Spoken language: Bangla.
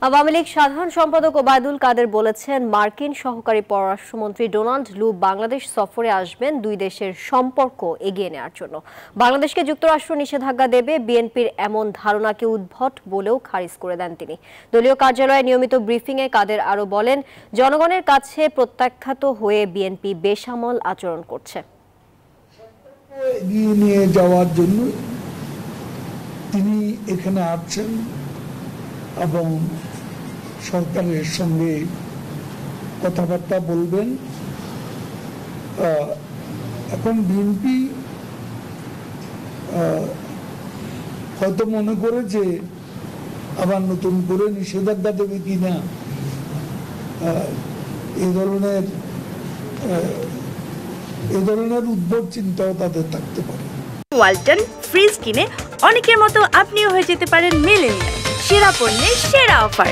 আওয়ামী লীগ সাধারণ সম্পাদক ওবায়দুল কাদের বলেছেন, মার্কিন সহকারী পররাষ্ট্রমন্ত্রী ডোনাল্ড লু বাংলাদেশ সফরে আসবেন দুই দেশের সম্পর্ক এগিয়ে নেওয়ার জন্য। বাংলাদেশকে যুক্তরাষ্ট্র নিষেধাজ্ঞা দেবে, বিএনপির এমন ধারণাকে উদ্ভট বলেও খারিজ করে দেন তিনি। দলীয় কার্যালয়ে নিয়মিত ব্রিফিংয়ে কাদের আরও বলেন, জনগণের কাছে প্রত্যাখ্যাত হয়ে বিএনপি বেসামাল আচরণ করছে। এগিয়ে নিয়ে যাওয়ার জন্য তিনি এখানে আসছেন এবং সরকারের সঙ্গে কথাবার্তা বলবেন। এখন বিএনপি হয়তো মনে করে যে আবার নতুন করে নিষেধাজ্ঞা দেবে কিনা, এই ধরনের উদ্ভট চিন্তাও তাদের থাকতে পারে। ওয়ালটন ফ্রিজ কিনে অনেকের মতো আপনিও হয়ে যেতে পারেন মিলেনিয়াল। সেরা পণ্যের সেরা অফার।